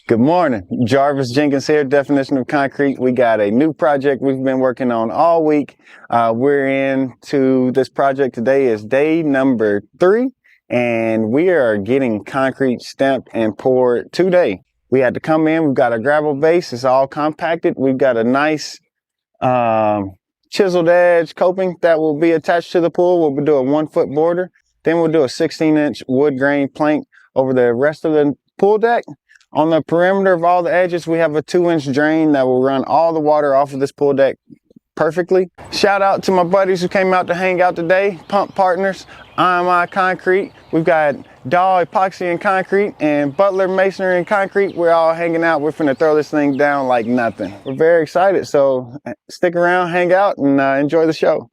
Good morning. Jarvis Jenkins here, Definition of Concrete. We got a new project we've been working on all week. We're into this project today is day number 3, and we are getting concrete stamped and poured today. We had to come in, we've got a gravel base, it's all compacted. We've got a nice chiseled edge coping that will be attached to the pool. We'll do a 1-foot border. Then we'll do a 16-inch wood grain plank over the rest of the pool deck. On the perimeter of all the edges, we have a 2-inch drain that will run all the water off of this pool deck perfectly. Shout out to my buddies who came out to hang out today, Pump Partners, IMI Concrete. We've got Dahl Epoxy and Concrete and Butler Masonry and Concrete. We're all hanging out. We're finna throw this thing down like nothing. We're very excited, so stick around, hang out, and enjoy the show.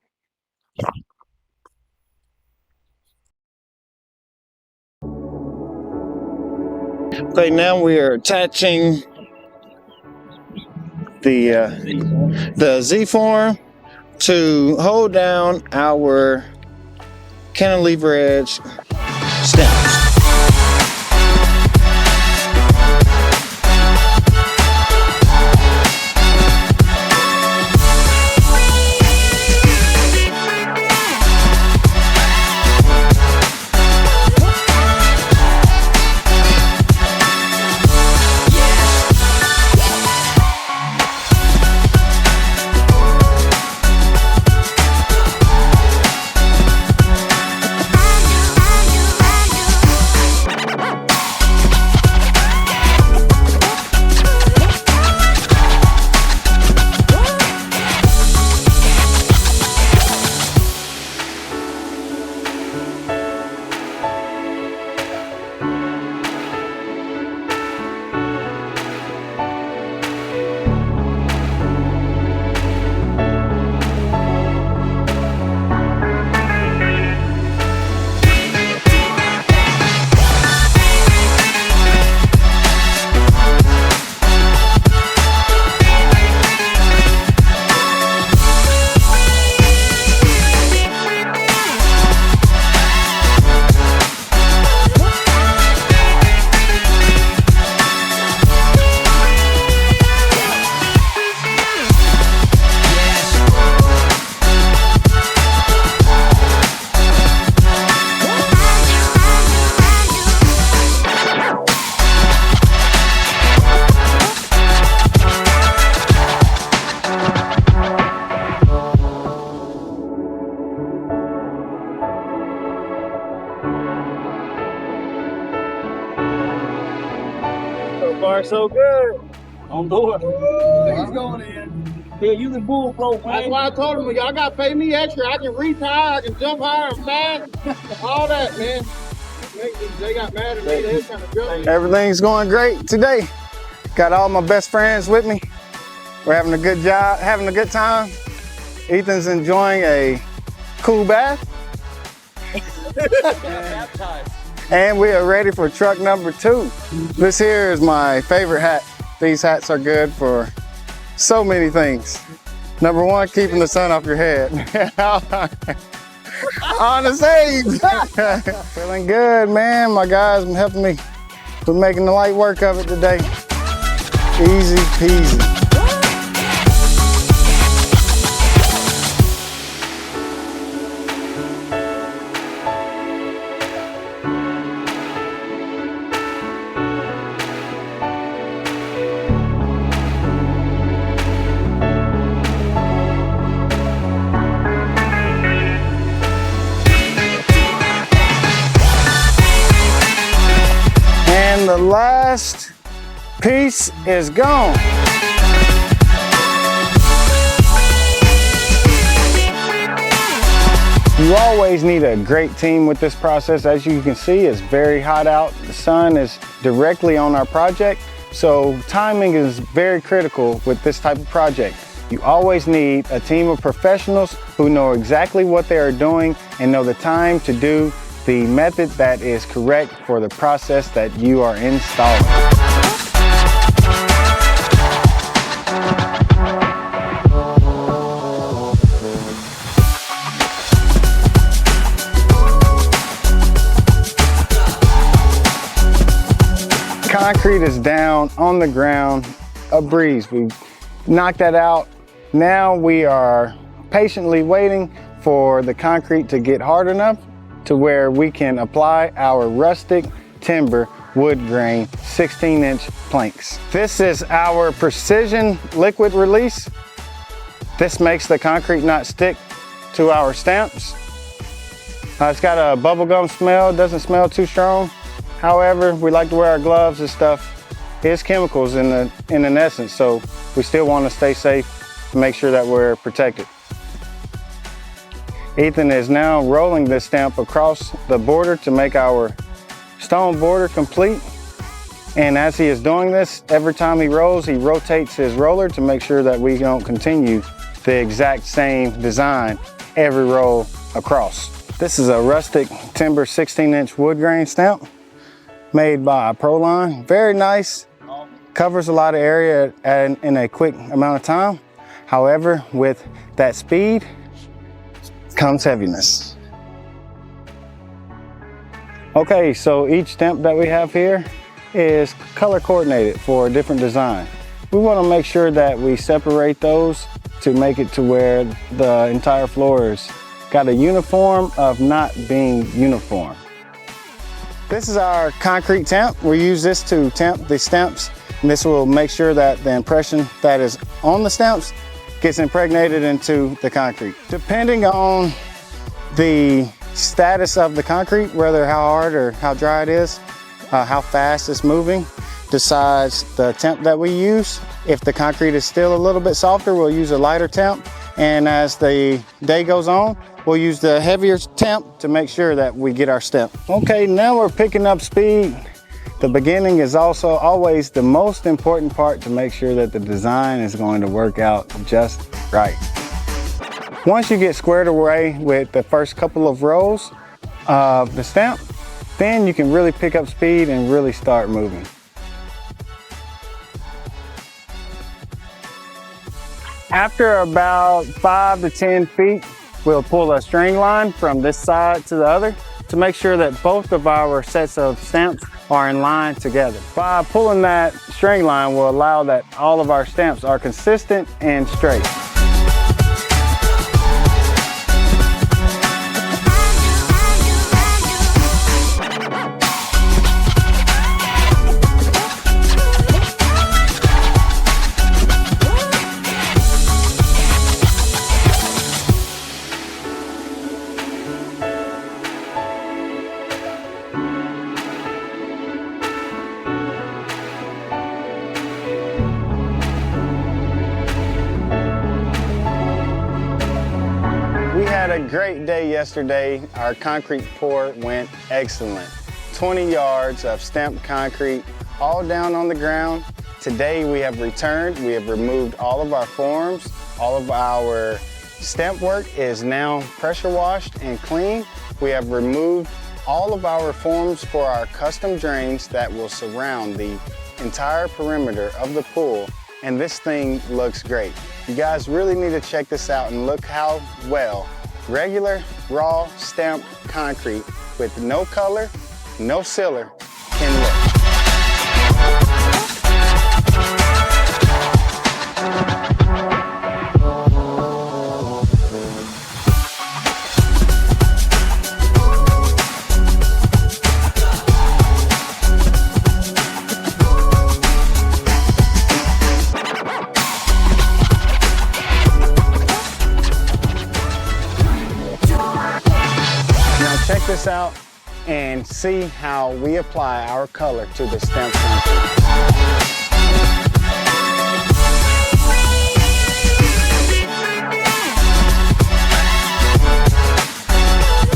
Okay, now we are attaching the Z-form to hold down our cantilever edge stamps. So far, so good. On board. He's going in. Yeah, you can bull pro, man. That's why I told him, y'all got to pay me extra. I can reach high, I can jump higher, I'm fast. All that, man. They got mad at me. They was kind of joking. Everything's going great today. Got all my best friends with me. We're having a good job, having a good time. Ethan's enjoying a cool bath. And we are ready for truck number 2. This here is my favorite hat. These hats are good for so many things. Number 1, keeping the sun off your head. On the stage. Feeling good, man. My guys been helping me with making the light work of it today. Easy peasy. And the last piece is gone. You always need a great team with this process. As you can see, it's very hot out. The sun is directly on our project, so timing is very critical with this type of project. You always need a team of professionals who know exactly what they are doing and know the time to do the method that is correct for the process that you are installing. Concrete is down on the ground, a breeze. We knocked that out. Now we are patiently waiting for the concrete to get hard enough to where we can apply our rustic timber wood grain 16-inch planks. This is our precision liquid release. This makes the concrete not stick to our stamps. It's got a bubblegum smell, it doesn't smell too strong. However, we like to wear our gloves and stuff. It's chemicals in an essence, so we still want to stay safe and make sure that we're protected. Ethan is now rolling this stamp across the border to make our stone border complete. And as he is doing this, every time he rolls, he rotates his roller to make sure that we don't continue the exact same design every roll across. This is a rustic timber 16-inch wood grain stamp made by Proline. Very nice, covers a lot of area in a quick amount of time. However, with that speed comes heaviness. Okay, so each stamp that we have here is color coordinated for a different design. We want to make sure that we separate those to make it to where the entire floor is got a uniform of not being uniform. This is our concrete tamp. We use this to tamp the stamps, and this will make sure that the impression that is on the stamps gets impregnated into the concrete. Depending on the status of the concrete, whether how hard or how dry it is, how fast it's moving, decides the temp that we use. If the concrete is still a little bit softer, we'll use a lighter temp. And as the day goes on, we'll use the heavier temp to make sure that we get our step. Okay, now we're picking up speed. The beginning is also always the most important part to make sure that the design is going to work out just right. Once you get squared away with the first couple of rows of the stamp, then you can really pick up speed and really start moving. After about 5 to 10 feet, we'll pull a string line from this side to the other to make sure that both of our sets of stamps are in line together. By pulling that string line will allow that all of our stamps are consistent and straight. We had a great day yesterday. Our concrete pour went excellent. 20 yards of stamped concrete, all down on the ground. Today we have returned, we have removed all of our forms. All of our stamp work is now pressure washed and clean. We have removed all of our forms for our custom drains that will surround the entire perimeter of the pool, and this thing looks great. You guys really need to check this out and look how well regular raw stamped concrete with no color, no sealer can look. Check this out and see how we apply our color to the stamped concrete.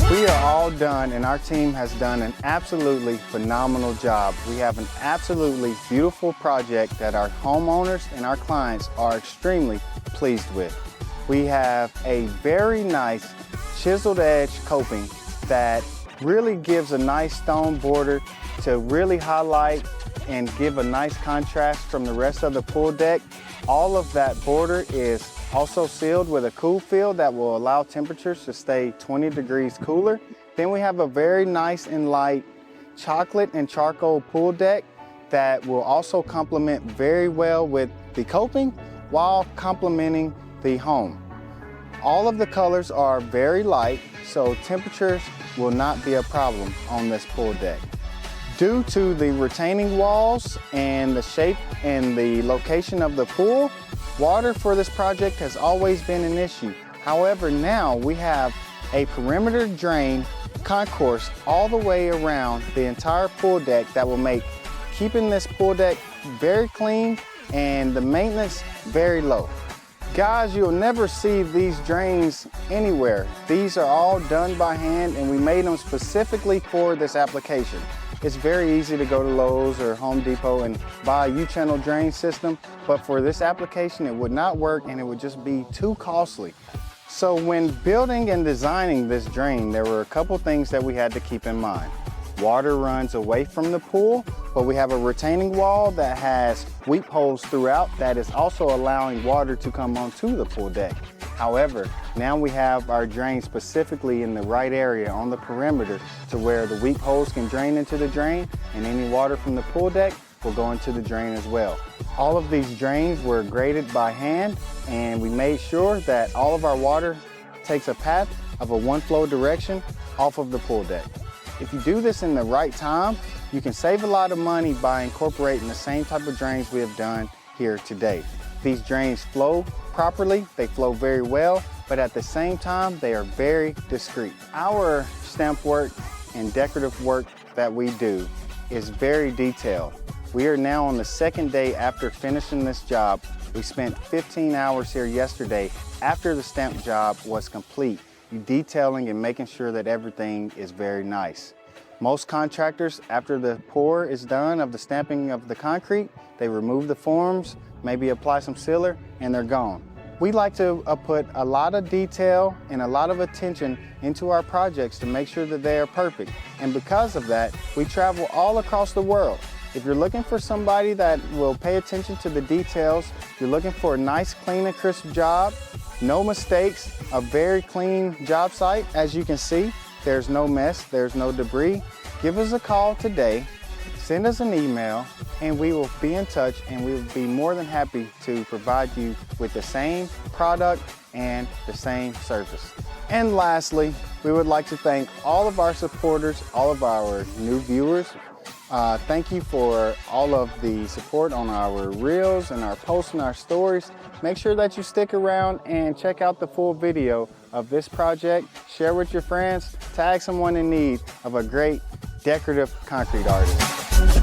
We are all done, and our team has done an absolutely phenomenal job. We have an absolutely beautiful project that our homeowners and our clients are extremely pleased with. We have a very nice chiseled edge coping that really gives a nice stone border to really highlight and give a nice contrast from the rest of the pool deck. All of that border is also sealed with a cool fill that will allow temperatures to stay 20 degrees cooler. Then we have a very nice and light chocolate and charcoal pool deck that will also complement very well with the coping while complementing the home. All of the colors are very light, so temperatures will not be a problem on this pool deck. Due to the retaining walls and the shape and the location of the pool, water for this project has always been an issue. However, now we have a perimeter drain concourse all the way around the entire pool deck that will make keeping this pool deck very clean and the maintenance very low. Guys, you'll never see these drains anywhere. These are all done by hand, and we made them specifically for this application. It's very easy to go to Lowe's or Home Depot and buy a U-channel drain system, but for this application it would not work and it would just be too costly. So when building and designing this drain, there were a couple things that we had to keep in mind. Water runs away from the pool, but we have a retaining wall that has weep holes throughout that is also allowing water to come onto the pool deck. However, now we have our drain specifically in the right area on the perimeter to where the weep holes can drain into the drain, and any water from the pool deck will go into the drain as well. All of these drains were graded by hand, and we made sure that all of our water takes a path of a one flow direction off of the pool deck. If you do this in the right time, you can save a lot of money by incorporating the same type of drains we have done here today. These drains flow properly, they flow very well, but at the same time, they are very discreet. Our stamp work and decorative work that we do is very detailed. We are now on the second day after finishing this job. We spent 15 hours here yesterday after the stamp job was complete, detailing and making sure that everything is very nice. Most contractors, after the pour is done of the stamping of the concrete, they remove the forms, maybe apply some sealer, and they're gone. We like to put a lot of detail and a lot of attention into our projects to make sure that they are perfect. And because of that, we travel all across the world. If you're looking for somebody that will pay attention to the details, you're looking for a nice, clean and crisp job, no mistakes, a very clean job site. As you can see, there's no mess, there's no debris. Give us a call today, send us an email, and we will be in touch, and we will be more than happy to provide you with the same product and the same service. And lastly, we would like to thank all of our supporters, all of our new viewers. Thank you for all of the support on our reels and our posts and our stories. Make sure that you stick around and check out the full video of this project. Share with your friends, tag someone in need of a great decorative concrete artist.